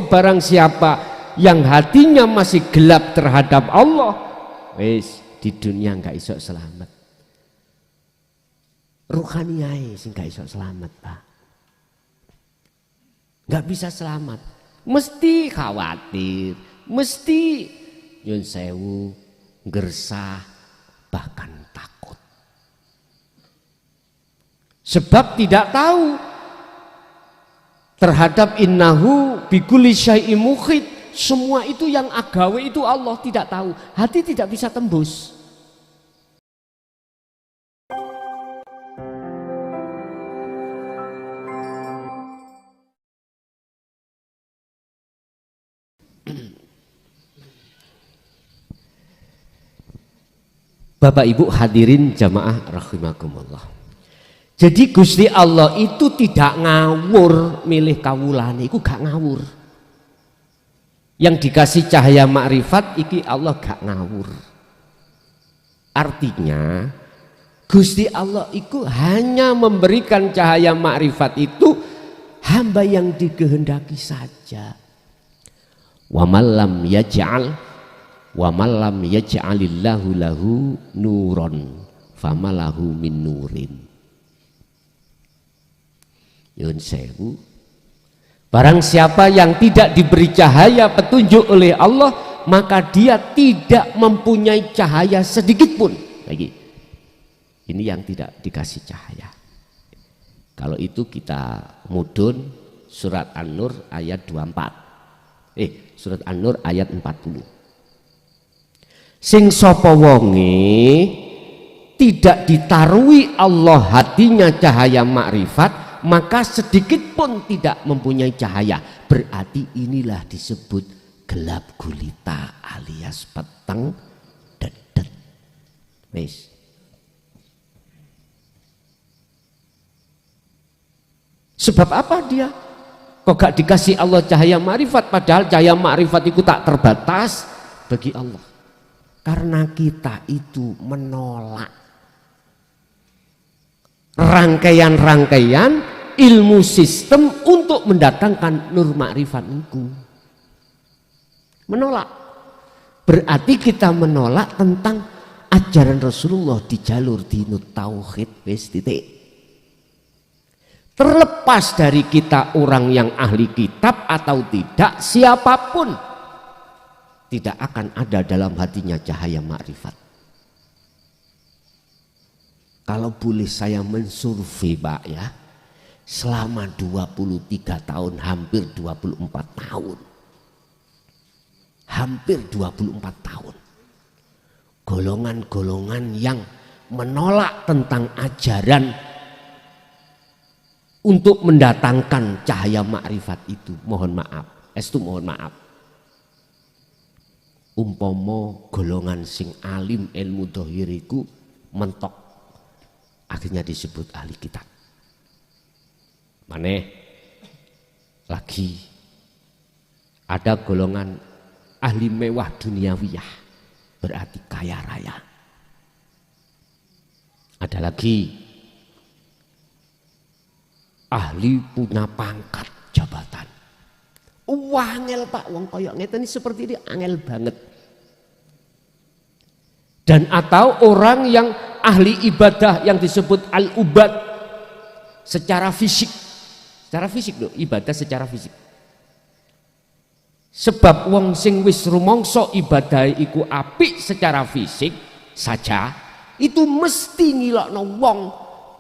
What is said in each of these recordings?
barang siapa yang hatinya masih gelap terhadap Allah, wis di dunia nggak iso selamat. Ruhaniyai sing nggak iso selamat, Pak. Nggak bisa selamat. Mesti khawatir, mesti nyun sewu, gersah, bahkan takut. Sebab tidak tahu terhadap innahu bikulli syai'in muhit. Semua itu yang agawe itu Allah tidak tahu. Hati tidak bisa tembus. Bapak Ibu hadirin jamaah rahimakumullah. Jadi Gusti Allah itu tidak ngawur milih kawulane, iku gak ngawur. Yang dikasih cahaya makrifat iki Allah gak ngawur. Artinya Gusti Allah itu hanya memberikan cahaya makrifat itu hamba yang dikehendaki saja. Wa malam yaj'al wa malam yaj'alillahu lahu nuron famalahu min nurin. Yun sewu, barang siapa yang tidak diberi cahaya petunjuk oleh Allah, maka dia tidak mempunyai cahaya sedikit pun. Lagi ini yang tidak dikasih cahaya. Kalau itu kita mudun surat An-Nur ayat 24. Surat An-Nur ayat 40. Sing sapa wonge tidak ditaruhi Allah hatinya cahaya makrifat, maka sedikit pun tidak mempunyai cahaya. Berarti inilah disebut gelap gulita alias peteng dedet. Wis. Sebab apa dia? Kok gak dikasih Allah cahaya makrifat, padahal cahaya makrifat itu tak terbatas bagi Allah. Karena kita itu menolak rangkaian-rangkaian ilmu sistem untuk mendatangkan nur makrifat itu. Menolak. Berarti kita menolak tentang ajaran Rasulullah di jalur dinut tauhid, wis titik. Terlepas dari kita orang yang ahli kitab atau tidak, siapapun tidak akan ada dalam hatinya cahaya makrifat. Kalau boleh saya mensurvei Pak ya, selama 23 tahun, hampir 24 tahun. Hampir 24 tahun. Golongan-golongan yang menolak tentang ajaran untuk mendatangkan cahaya makrifat itu, mohon maaf, mohon maaf. Umpomo golongan sing alim ilmu dohiriku mentok, akhirnya disebut ahli kitab. Maneh lagi ada golongan ahli mewah duniawiyah, berarti kaya raya. Ada lagi ahli punya pangkat jabatan. Angel Pak, wong koyok ngeten seperti ini angel banget. Dan atau orang yang ahli ibadah yang disebut al-ubad secara fisik. Secara fisik loh, ibadah secara fisik. Sebab wong sing wis rumangsa ibadah iku apik secara fisik saja, itu mesti ngilokno wong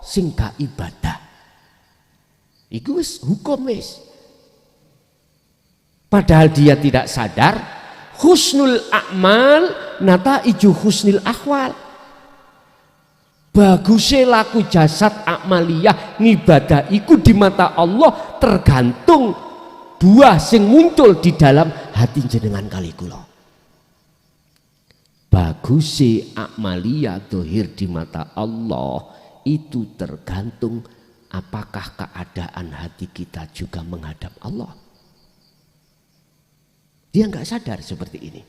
sing gak ibadah. Iku wis hukum wis. Padahal dia tidak sadar husnul a'mal nataiju husnil akhwal. Bagusnya laku jasad amaliyah ngibadah iku di mata Allah tergantung buah sing muncul di dalam hati jenengan kali kula. Bagusnya amaliyah dohir di mata Allah itu tergantung apakah keadaan hati kita juga menghadap Allah. Dia nggak sadar seperti ini.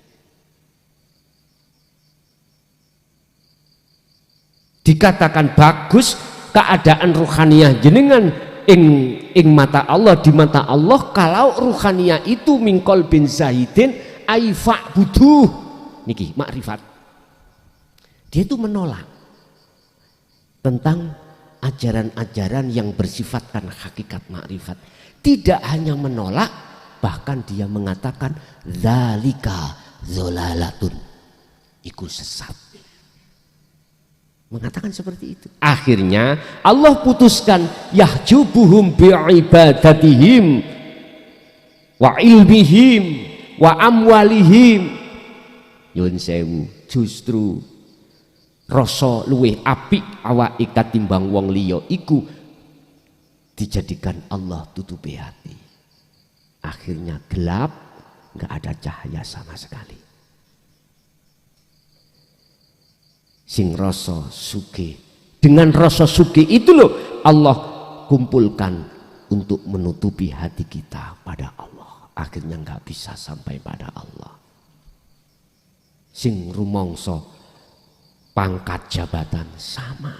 Dikatakan bagus keadaan ruhaniyah jenengan ing mata Allah, di mata Allah, kalau ruhaniyah itu mingkol bin zahidin aifa buduh niki makrifat. Dia itu menolak tentang ajaran-ajaran yang bersifatkan hakikat makrifat. Tidak hanya menolak, bahkan dia mengatakan zalika zolalatun, iku sesat. Mengatakan seperti itu. Akhirnya Allah putuskan yahjubuhum bi'ibadatihim wa ilmihim wa amwalihim. Yun sewu, justru rasa luwih apik awake katimbang wong liya iku dijadikan Allah tutupi hati. Akhirnya gelap, nggak ada cahaya sama sekali. Sing rasa sugih, dengan rasa sugih itu loh Allah kumpulkan untuk menutupi hati kita pada Allah. Akhirnya nggak bisa sampai pada Allah. Sing rumangsa pangkat jabatan sama.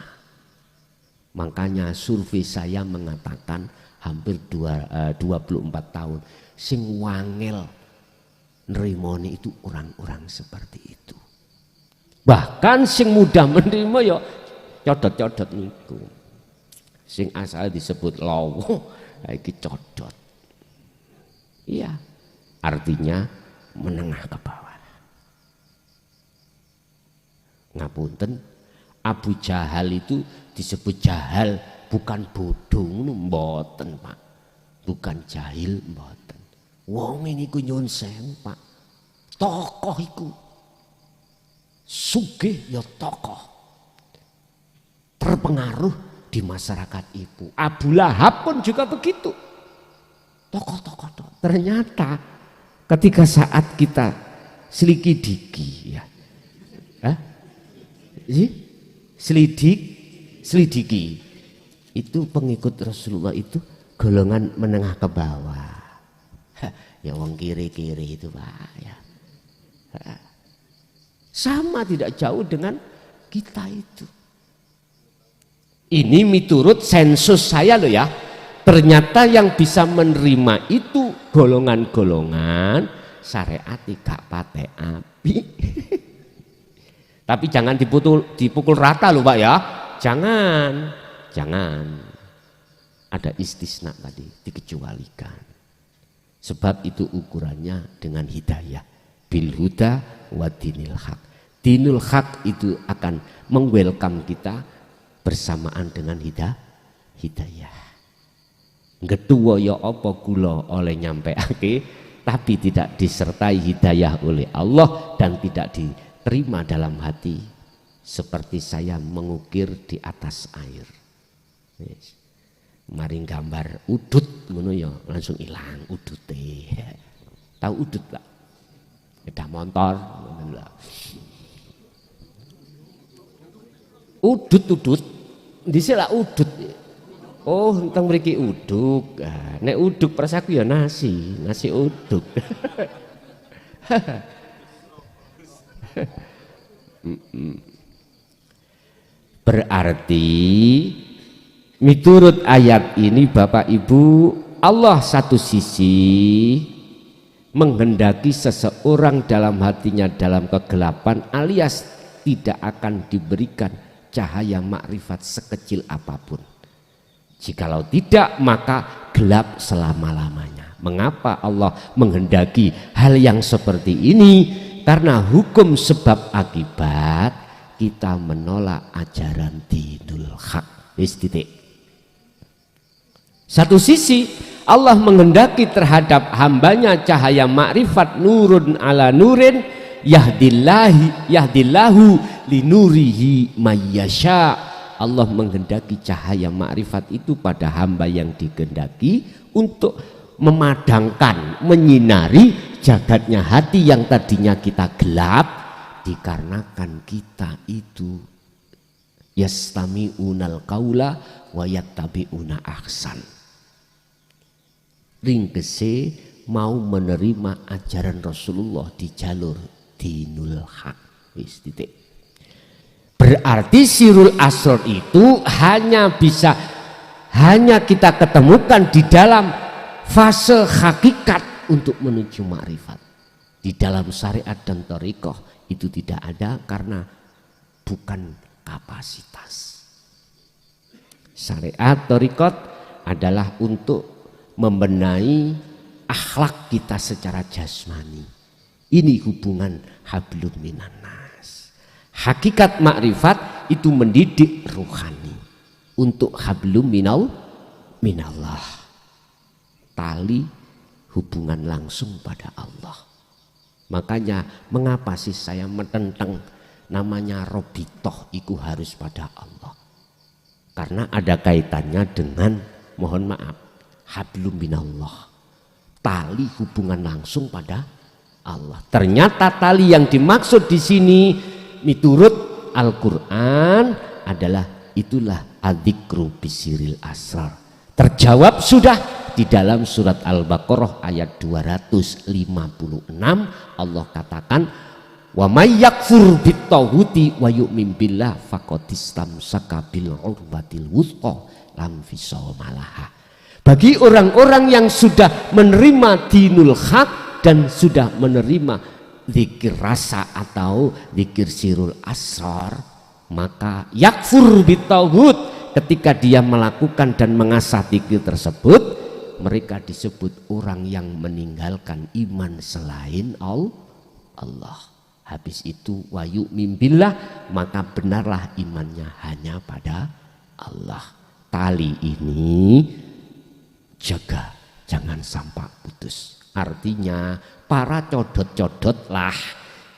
Makanya survei saya mengatakan hampir 24 tahun sing wangel nerimone itu orang-orang seperti itu. Bahkan sing mudah menerima ya codot-codot niku. Sing asal disebut lowo iki codot. Iya, artinya menengah ke bawah. Ngapunten, Abu Jahal itu disebut jahal, bukan bodoh, mboten Pak. Bukan jahil, mboten. Wong ini ku nyuwun sewu Pak. Tokoh iku. Sugih ya tokoh. Terpengaruh di masyarakat itu. Abu Lahab pun juga begitu. Tokoh-tokoh. Ternyata ketika saat kita selidiki ya. Selidiki itu pengikut Rasulullah itu golongan menengah ke bawah. Ya wong kiri-kiri itu Pak ya. Sama tidak jauh dengan kita itu. Ini miturut sensus saya loh ya. Ternyata yang bisa menerima itu golongan-golongan syariat gak pate api. Tapi jangan dipukul rata loh Pak ya. Jangan. Ada istisna tadi, dikecualikan. Sebab itu ukurannya dengan hidayah. Bil huda wa dinil haq. Dinul haq itu akan meng-welcome kita bersamaan dengan hidayah. Getuwa ya apa kula oleh nyampeake, tapi tidak disertai hidayah oleh Allah dan tidak diterima dalam hati, seperti saya mengukir di atas air. Mari gambar udut ngono ya langsung hilang udute. Tahu udut Pak? Sepeda motor. Udut dhisik lah udut. Oh, teng mriki uduk. Nek uduk prasaku ya nasi uduk. Berarti miturut ayat ini Bapak Ibu, Allah satu sisi menghendaki seseorang dalam hatinya dalam kegelapan alias tidak akan diberikan cahaya makrifat sekecil apapun. Jikalau tidak maka gelap selama-lamanya. Mengapa Allah menghendaki hal yang seperti ini? Karena hukum sebab akibat kita menolak ajaran dinul haq. Titik. Satu sisi Allah menghendaki terhadap hambanya cahaya makrifat nurun ala nurin yahdillahu linurihi mayyasha. Allah menghendaki cahaya makrifat itu pada hamba yang dikehendaki untuk memadangkan, menyinari jagatnya hati yang tadinya kita gelap, dikarenakan kita itu yastami'unal qaula wa yattabi'una ahsan. Ringkese mau menerima ajaran Rasulullah di jalur dinul haq. Wis titik. Berarti sirul asrar itu hanya bisa hanya kita ketemukan di dalam fase hakikat untuk menuju ma'rifat. Di dalam syariat dan thariqah itu tidak ada karena bukan kapasitas. Syariat thariqat adalah untuk membenahi akhlak kita secara jasmani. Ini hubungan hablum minan nas. Hakikat makrifat itu mendidik ruhani untuk hablum minallah. Tali hubungan langsung pada Allah. Makanya mengapa sih saya menentang namanya robitoh itu harus pada Allah. Karena ada kaitannya dengan, mohon maaf, hablum minallah. Tali hubungan langsung pada Allah. Ternyata tali yang dimaksud di sini miturut Al-Quran adalah itulah adzikru bisiril asrar. Terjawab sudah di dalam surat Al-Baqarah ayat 256. Allah katakan, wa may yakfur bittaghuti wa yu'min billah faqad istamsaka bil urwatil wuthqa lam fisama laha. Bagi orang-orang yang sudah menerima dinul haq dan sudah menerima zikir rasa atau zikir sirul asrar, maka yakfur bittaghut, ketika dia melakukan dan mengasah zikir tersebut, mereka disebut orang yang meninggalkan iman selain Allah. Habis itu wa yu'min billah, maka benarlah imannya hanya pada Allah. Tali ini jaga, jangan sampai putus. Artinya para codot-codot lah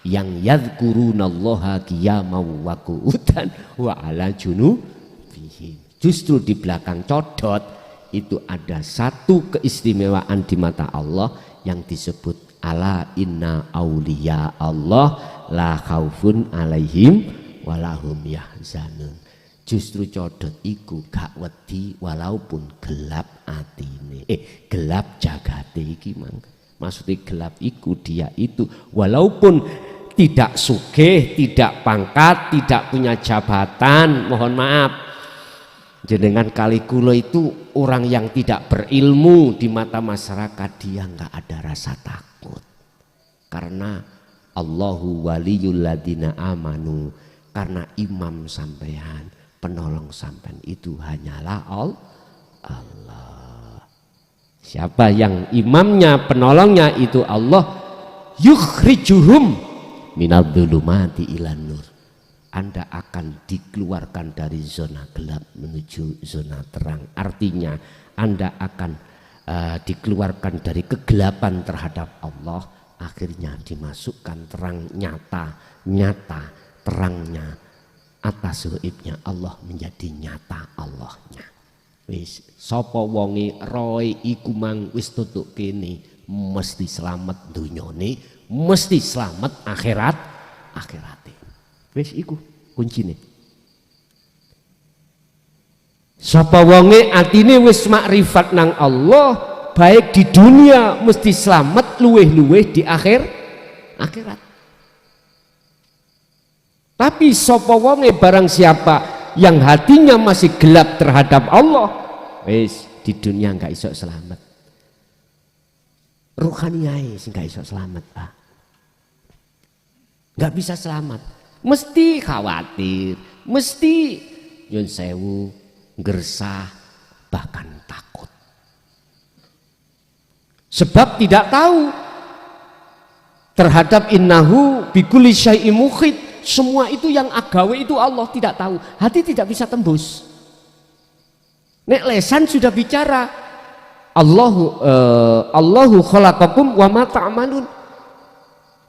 yang yadhkurunallaha qiyaman wa qu'udan wa ala junubihim. Justru di belakang codot itu ada satu keistimewaan di mata Allah yang disebut ala inna auliya Allah la khaufun alaihim walahum yahzanun. Justru codot iku gak wedi walaupun gelap atine, gelap jagate iki mang. Maksudnya gelap iku dia itu walaupun tidak sugih, tidak pangkat, tidak punya jabatan, mohon maaf. Jenengan kali kula itu orang yang tidak berilmu di mata masyarakat, dia nggak ada rasa takut. Karena Allahu waliyul ladina amanu, karena imam sampean, penolong sampean itu hanyalah Allah. Siapa yang imamnya, penolongnya itu Allah, yukhrijuhum minadh-dhulumati ilan nur. Anda akan dikeluarkan dari zona gelap menuju zona terang. Artinya Anda akan dikeluarkan dari kegelapan terhadap Allah, akhirnya dimasukkan terang nyata terangnya atas gaibnya Allah menjadi nyata Allahnya. Wis sapa wonge roe iku mang wis tutuk kene, mesti selamat dunyane, mesti selamat akhirate. Wis iku kuncine. Sapa wonge atine wis makrifat nang Allah, baik di dunia mesti selamat, luweh-luweh di akhirat. Tapi sapa wonge barang siapa yang hatinya masih gelap terhadap Allah, wis di dunia enggak iso selamat. Ruhaniyae sing enggak iso selamat, Pak. Enggak bisa selamat. Mesti khawatir, mesti nyun sewu, gersah, bahkan takut. Sebab tidak tahu terhadap innahu bikulli syai'in muhit. Semua itu yang agawe itu Allah tidak tahu. Hati tidak bisa tembus. Nek lesan sudah bicara Allahu khalaqakum wa ma ta'malun.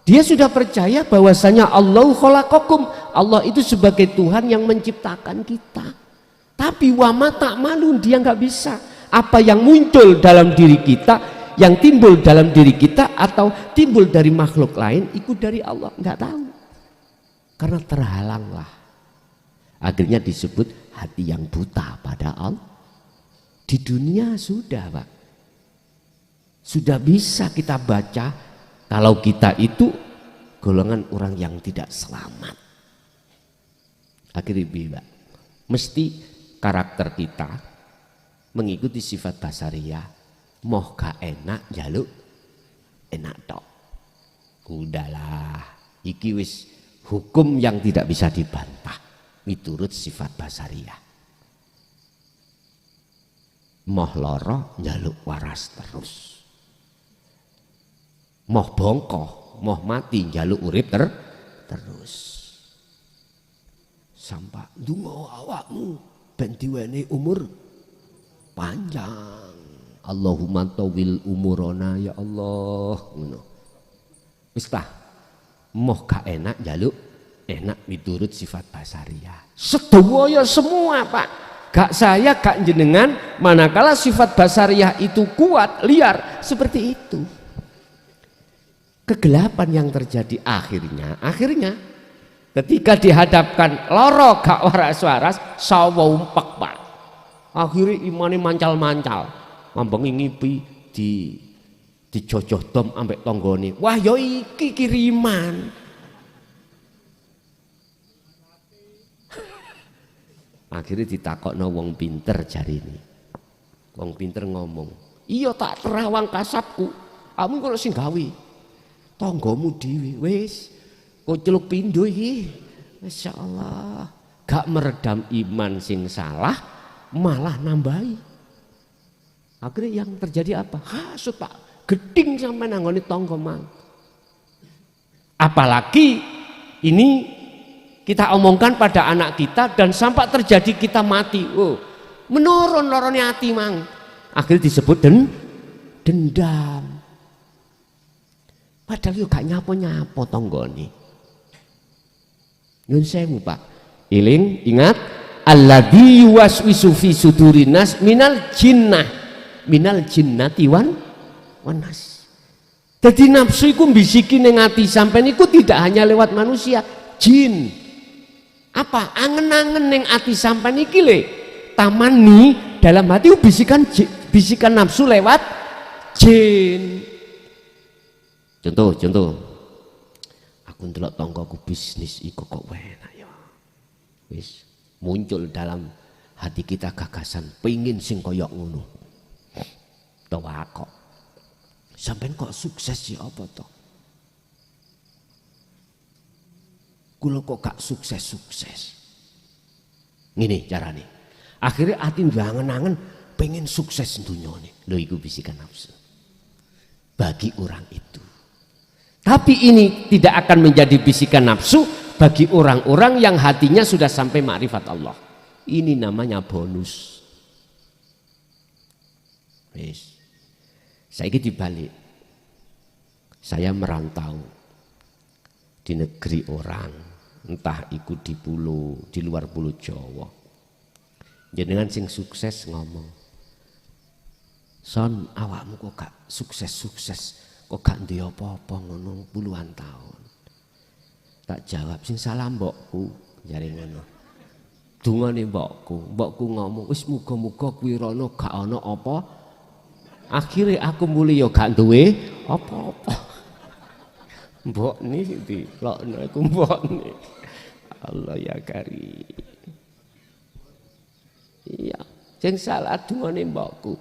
Dia sudah percaya bahwasanya Allahu khalaqakum, Allah itu sebagai Tuhan yang menciptakan kita. Tapi wa ma ta'malun dia nggak bisa. Apa yang muncul dalam diri kita, yang timbul dalam diri kita atau timbul dari makhluk lain, itu dari Allah, nggak tahu. Karena terhalanglah. Akhirnya disebut hati yang buta pada Allah. Di dunia sudah, Pak. Sudah bisa kita baca kalau kita itu golongan orang yang tidak selamat. Akhirnya, Pak, mesti karakter kita mengikuti sifat basariyah. Moh gak enak jaluk enak tok. Udahlah, iki wis hukum yang tidak bisa dibantah miturut sifat basariyah. Moh loro jaluk waras terus. Moh bongkoh, moh mati jaluk urip terus. Sampai dungo awakmu ben diwenehi umur panjang. Allahumma tawil umurona ya Allah. Ngono. Wis tah. Moh gak enak jaluk enak miturut sifat basariyah. Sedaya semua, Pak. Gak saya, gak jenengan, manakala sifat basariyah itu kuat, liar, seperti itu. Kegelapan yang terjadi akhirnya ketika dihadapkan loro gak waras-waras, sawa umpek, Pak. Akhirnya imane mancal-mancal. Mambengi ngipi di jojoh dom ambek tonggone. Wah yo iki kiriman. Akhirnya ditakokno wong pinter jarine. Wong pinter ngomong, "Iya tak terawang kasapku. Kamu kok sing gawe. Tanggamu dhewe wis kocluk pindho iki." Masyaallah. Gak meredam iman sing salah, malah nambahi. Akhirnya yang terjadi apa? Hasut, Pak. Geding sampai nanggone tangga mang. Apalagi ini kita omongkan pada anak kita dan sampai terjadi kita mati. Oh, menurun lorone hati mang. Akhirnya disebut dendam. Padahal yo gak nyapo-nyapo tanggane. Nyun sewu, Pak. Iling, ingat, alladzi yuwaswisu fi sudurinas minal jinnati wanas. Jadi nafsu iku mbisiki ning ati sampean iku tidak hanya lewat manusia, jin. Apa? Angen-angen ning ati sampean iki le. Tamani dalam hati bisikan nafsu lewat jin. Contoh. Aku ndelok tanggoku bisnis iku kok enak ya. Wis muncul dalam hati kita gagasan pengin sing koyok ngono. Tawa kok sampean kok sukses ya apa toh? Kula kok gak sukses. Ngene carane. Akhirnya ati ndangen-angen pengen sukses dunyane. Lho iku bisikan nafsu. Bagi orang itu. Tapi ini tidak akan menjadi bisikan nafsu bagi orang-orang yang hatinya sudah sampai makrifat Allah. Ini namanya bonus. Wis. Saya dibalik. Saya merantau di negeri orang, entah ikut di pulau, di luar pulau Jawa. Jenengan sing sukses ngomong, "Son, awakmu kok gak sukses, kok gak duwe apa-apa ngono puluhan tahun." Tak jawab, "Sing salah mbokku," jare ngono. Dungane mbokku ngomong, "Wis muga-muga kuwi rono gak ana apa." Akhirnya aku mulai yo gak duwe apa-apa. Mbok nih dilokno aku mbok nih. Allah ya kari. Iya, sing salah dungane mbokku.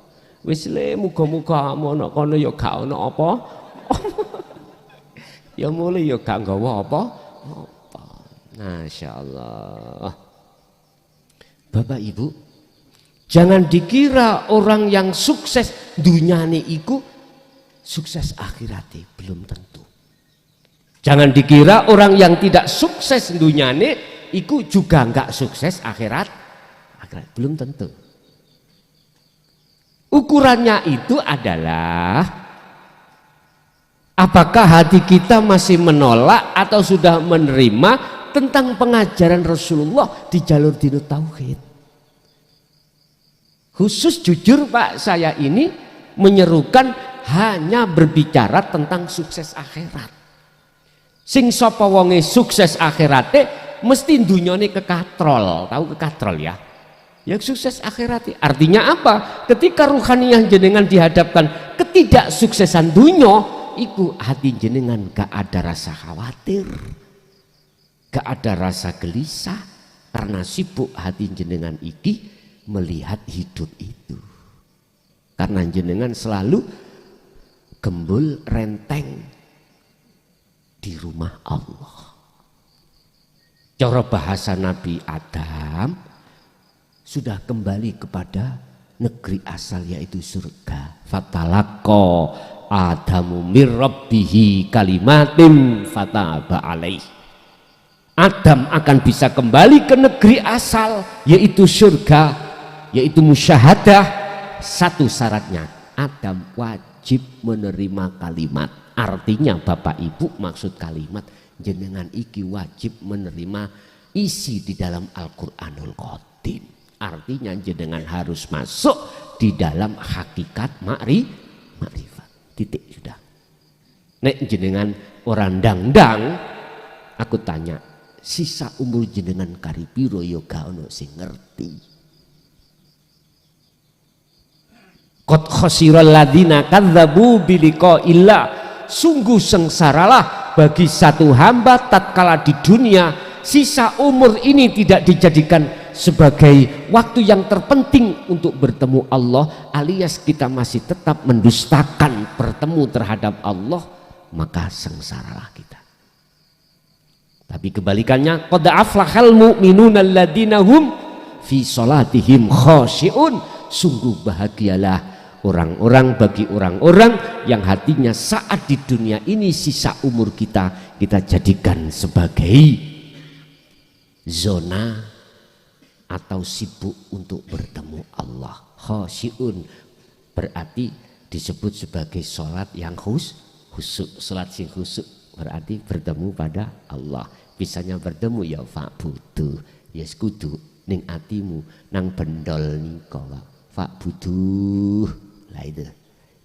Wis le muga-muga ana kono yo gak ana apa. Ya mulai yo gak nggawa apa. Masyaallah. Bapak Ibu, jangan dikira orang yang sukses dunyane iku sukses akhirate, belum tentu. Jangan dikira orang yang tidak sukses dunyane iku juga enggak sukses akhirat, belum tentu. Ukurannya itu adalah apakah hati kita masih menolak atau sudah menerima tentang pengajaran Rasulullah di jalur dinut tauhid. Khusus jujur Pak, saya ini menyerukan hanya berbicara tentang sukses akhirat. Sing sapa wonge sukses akhirate mesti dunyane kekatrol. Tahu kekatrol ya? Yang sukses akhirate. Artinya apa? Ketika ruhaniyah jenengan dihadapkan ketidaksuksesan dunya, iku hati jenengan gak ada rasa khawatir. Gak ada rasa gelisah karena sibuk hati jenengan iki melihat hidup itu. Karena jenengan selalu gembul renteng di rumah Allah. Cara bahasa Nabi Adam sudah kembali kepada negeri asal yaitu surga. Fatalaqa Adamu mir rabbihi kalimatin fataba alaih. Adam akan bisa kembali ke negeri asal yaitu surga, yaitu musyahadah. Satu syaratnya, Adam wajib menerima kalimat. Artinya Bapak Ibu, maksud kalimat jenengan iki wajib menerima isi di dalam Al-Qur'anul Qadim. Artinya jenengan harus masuk di dalam hakikat makrifat. Titik, sudah. Nek jenengan orang dangdang, aku tanya, sisa umur jenengan karipiro yo gak ono sing ngerti. Qad khasiral ladina kadzabu biliqa'illah. Sungguh sengsaralah bagi satu hamba tatkala di dunia sisa umur ini tidak dijadikan sebagai waktu yang terpenting untuk bertemu Allah, alias kita masih tetap mendustakan bertemu terhadap Allah, maka sengsaralah kita. Tapi kebalikannya, qad aflahal mu'minuna alladzina hum fi sholatihim khashi'un. Sungguh bahagialah bagi orang-orang yang hatinya saat di dunia ini sisa umur kita jadikan sebagai zona atau sibuk untuk bertemu Allah. Khasyi'un berarti disebut sebagai sholat yang khusyuk. Sholat sing khusyuk berarti bertemu pada Allah. Bisanya bertemu ya fa'budu, ya kudu ning atimu nang bendol niko fa'budu. Lah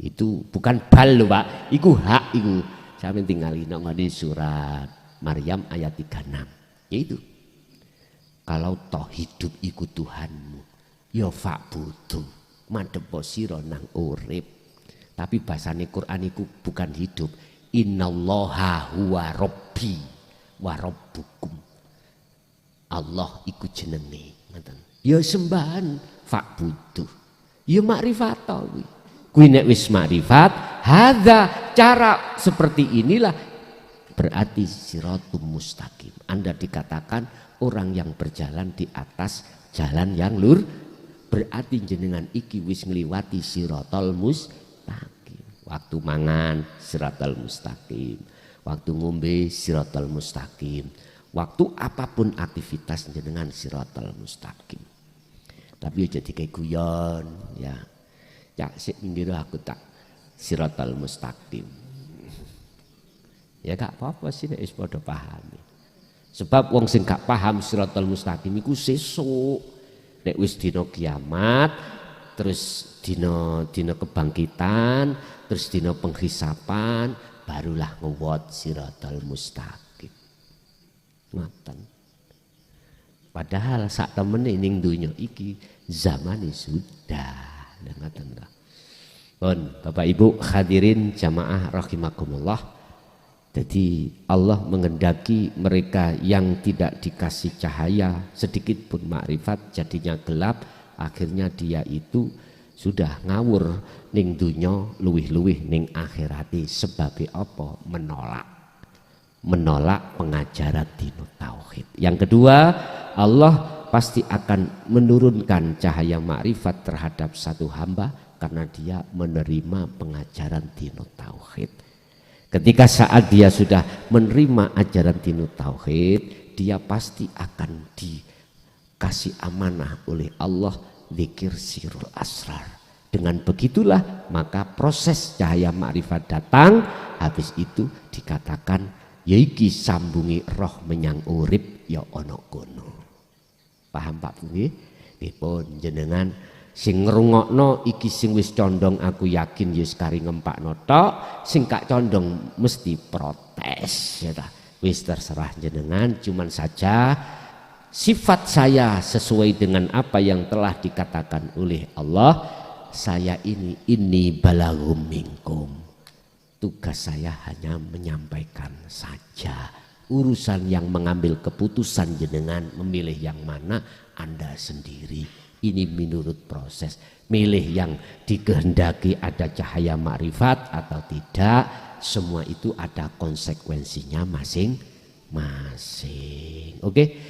itu bukan bal loh Pak, itu hak itu. Saya tinggalin di surat Maryam ayat 36. Yaitu kalau toh hidup iku Tuhanmu, ya fa'budu, madhepo sira nang urip. Tapi bahasane Quran iku bukan hidup. Innallaha huwa rabbi wa rabbukum. Allah iku jenenge, ngoten. Ya sembahan fa'budu. Ya makrifat kuwi. Kuwi nek wis makrifat, hadza cara seperti inilah berarti siratum mustaqim. Anda dikatakan orang yang berjalan di atas jalan yang lur, berarti jenengan iki wis ngliwati siratal mustaqim. Waktu mangan siratal mustaqim, waktu ngombe siratal mustaqim, waktu apapun aktivitas jenengan siratal mustaqim. Tapi jadi kayak guyon ya. Ya sik minggir aku tak siratal mustaqim. Ya gak apa-apa sih nek wis padha paham. Sebab wong sing gak paham siratal mustaqim iku sesuk nek wis dina kiamat, terus dina kebangkitan, terus dina penghisapan, barulah ngewot siratal mustaqim. Ngoten. Padahal sak temene ning donya iki zamane sudah. Bon, Bapak Ibu hadirin jamaah rahimakumullah. Jadi Allah mengendaki mereka yang tidak dikasih cahaya sedikit pun makrifat jadinya gelap, akhirnya dia itu sudah ngawur ning dunya luwih-luwih ning akhirati. Sebab apa? Menolak pengajaran dino tauhid. Yang kedua, Allah pasti akan menurunkan cahaya makrifat terhadap satu hamba karena dia menerima pengajaran dino tauhid. Ketika saat dia sudah menerima ajaran dino tauhid, dia pasti akan dikasih amanah oleh Allah zikir sirul asrar. Dengan begitulah maka proses cahaya makrifat datang. Habis itu dikatakan yaiki sambungi roh menyang urip ya ono kono. Paham Pak nggih? Nggih jenengan sing ngrungokno iki sing wis condong aku yakin wis kari ngempakno tok, sing gak condong mesti protes ya ta. Wis terserah jenengan, cuman saja sifat saya sesuai dengan apa yang telah dikatakan oleh Allah. Saya ini balagum minkum. Tugas saya hanya menyampaikan saja. Urusan yang mengambil keputusan jenengan memilih yang mana Anda sendiri. Ini menurut proses. milih yang dikehendaki ada cahaya makrifat atau tidak, semua itu ada konsekuensinya masing-masing. Oke.